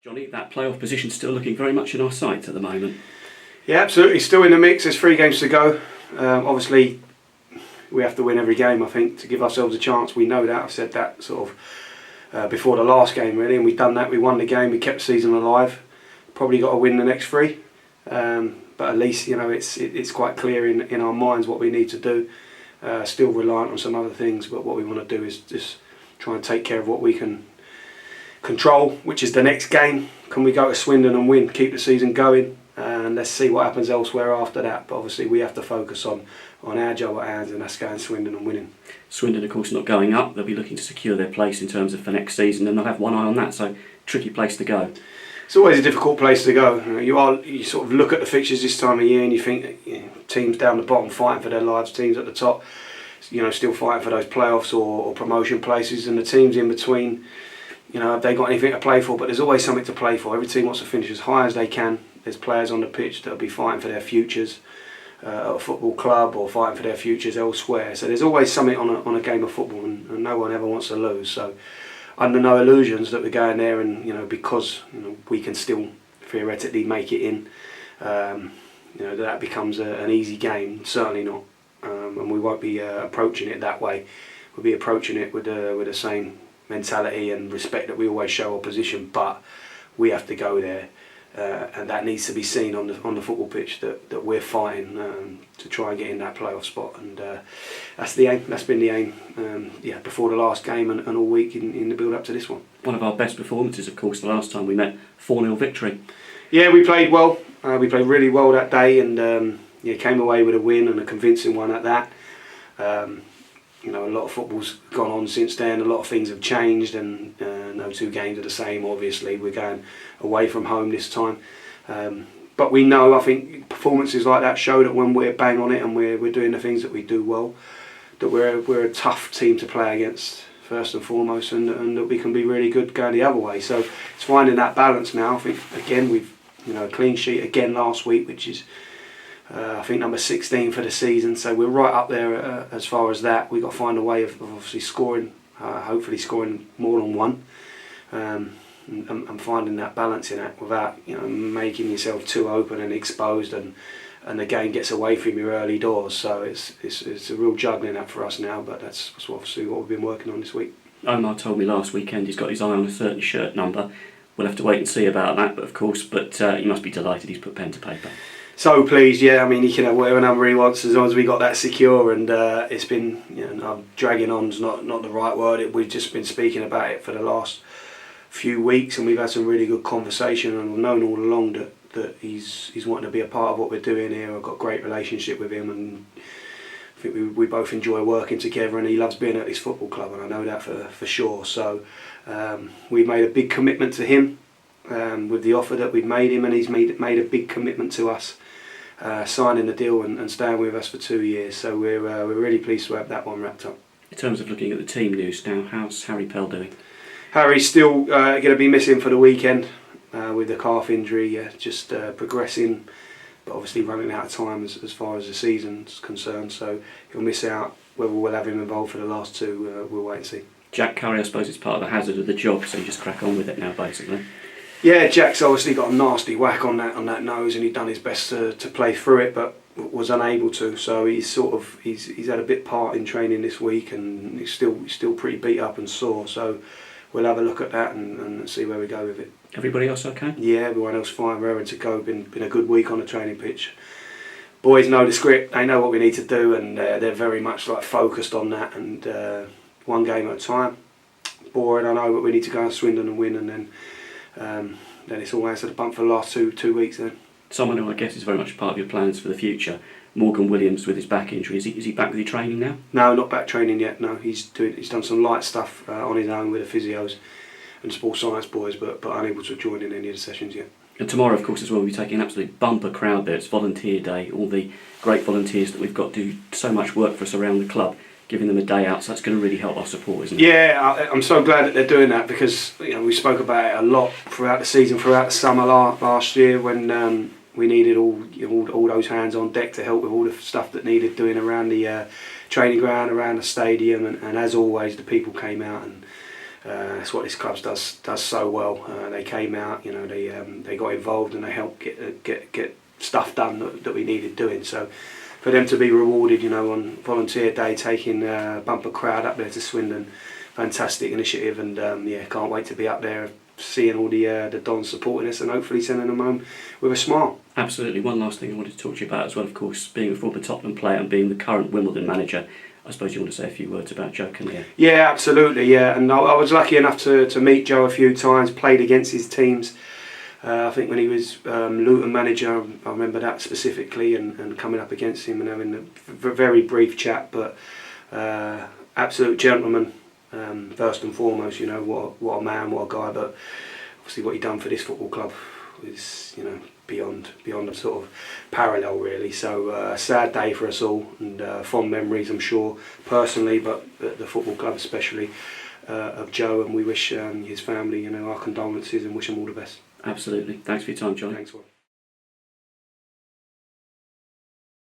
Johnny, that playoff position's still looking very much in our sights at the moment. Yeah, absolutely. Still in the mix. There's 3 games to go. Obviously, we have to win every game, I think, to give ourselves a chance. We know that. I've said that sort of before the last game, really, and we've done that. We won the game. We kept the season alive. Probably got to win the next 3. But at least, it's quite clear in our minds what we need to do. Still reliant on some other things, but what we want to do is just try and take care of what we can control, which is the next game. Can we go to Swindon and win, keep the season going, and let's see what happens elsewhere after that. But obviously we have to focus on our job at hand, and that's going Swindon and winning. Swindon, of course, not going up. They'll be looking to secure their place in terms of for next season, and they'll have one eye on that, so tricky place to go. It's always a difficult place to go. You sort of look at the fixtures this time of year and you think teams down the bottom fighting for their lives, teams at the top still fighting for those playoffs or promotion places, and the teams in between, have they got anything to play for? But there's always something to play for. Every team wants to finish as high as they can. There's players on the pitch that'll be fighting for their futures at a football club or fighting for their futures elsewhere. So there's always something on a game of football, and no one ever wants to lose. So under no illusions that we're going there, and because we can still theoretically make it in, that becomes an easy game. Certainly not, and we won't be approaching it that way. We'll be approaching it with the same mentality and respect that we always show opposition, but we have to go there, and that needs to be seen on the football pitch that we're fighting to try and get in that playoff spot, and that's the aim. That's been the aim before the last game and all week in the build up to this one. One of our best performances, of course, the last time we met, 4-0 victory. Yeah, we played well. We played really well that day, and came away with a win, and a convincing one at that. A lot of football's gone on since then. A lot of things have changed, and no 2 games are the same. Obviously, we're going away from home this time, but we know, I think, performances like that show that when we're bang on it and we're doing the things that we do well, that we're a tough team to play against first and foremost, and that we can be really good going the other way. So it's finding that balance now. I think again we've a clean sheet again last week, which is I think number 16 for the season, so we're right up there as far as that. We've got to find a way of obviously scoring, hopefully scoring more than one, and finding that balance in that without making yourself too open and exposed, and the game gets away from your early doors. So it's a real juggling act for us now, but that's obviously what we've been working on this week. Omar told me last weekend he's got his eye on a certain shirt number. We'll have to wait and see about that, but he must be delighted he's put pen to paper. So pleased, yeah. I mean, he can have whatever number he wants as long as we got that secure. And it's been, dragging on's not the right word. We've just been speaking about it for the last few weeks, and we've had some really good conversation. And we've known all along that he's wanting to be a part of what we're doing here. I've got a great relationship with him, and I think we both enjoy working together. And he loves being at his football club, and I know that for sure. So we've made a big commitment to him with the offer that we've made him, and he's made a big commitment to us. Signing the deal and staying with us for 2 years, so we're really pleased to have that one wrapped up. In terms of looking at the team news now, how's Harry Pell doing? Harry's still going to be missing for the weekend with the calf injury, just progressing, but obviously running out of time as far as the season's concerned, so he'll miss out. Whether we'll have him involved for the last 2, we'll wait and see. Jack Curry, I suppose, is part of the hazard of the job, so you just crack on with it now, basically. Yeah, Jack's obviously got a nasty whack on that nose, and he's done his best to play through it, but was unable to. So he's had a bit part in training this week, and he's still pretty beat up and sore. So we'll have a look at that and see where we go with it. Everybody else okay? Yeah, everyone else fine, raring to go. Been a good week on the training pitch. Boys know the script. They know what we need to do, and they're very much focused on that. And one game at a time. Boring, I know, but we need to go and Swindon and win, and then it's all hands to the pump for the last two weeks then. Someone who I guess is very much part of your plans for the future, Morgan Williams, with his back injury. Is he back with your training now? No, not back training yet. No, he's done some light stuff on his own with the physios and sports science boys, but unable to join in any of the sessions yet. And tomorrow, of course, as well, we'll be taking an absolute bumper crowd there. It's Volunteer Day. All the great volunteers that we've got do so much work for us around the club, giving them a day out, so that's going to really help our support, isn't it? Yeah, I'm so glad that they're doing that, because we spoke about it a lot throughout the season, throughout the summer last year, when we needed all those hands on deck to help with all the stuff that needed doing around the training ground, around the stadium, and as always the people came out That's what this club does so well. They came out, you know, they got involved and they helped get stuff done that we needed doing. So for them to be rewarded, you know, on volunteer day, taking a bumper crowd up there to Swindon, fantastic initiative, and yeah, can't wait to be up there, seeing all the Dons supporting us and hopefully sending them home with a smile. Absolutely. One last thing I wanted to talk to you about as well, of course, being a former Tottenham player and being the current Wimbledon manager. I suppose you want to say a few words about Joe Kinnear. Yeah, absolutely, yeah. And I was lucky enough to meet Joe a few times, played against his teams. I think when he was Luton manager, I remember that specifically, and coming up against him and having a very brief chat, but absolute gentleman, first and foremost, you know, what a man, what a guy, but obviously what he done for this football club is, you know, beyond a sort of parallel really. So a sad day for us all, and fond memories, I'm sure, personally, but the football club especially, of Joe, and we wish his family, you know, our condolences and wish him all the best. Absolutely. Thanks for your time, Johnnie. Thanks, Will.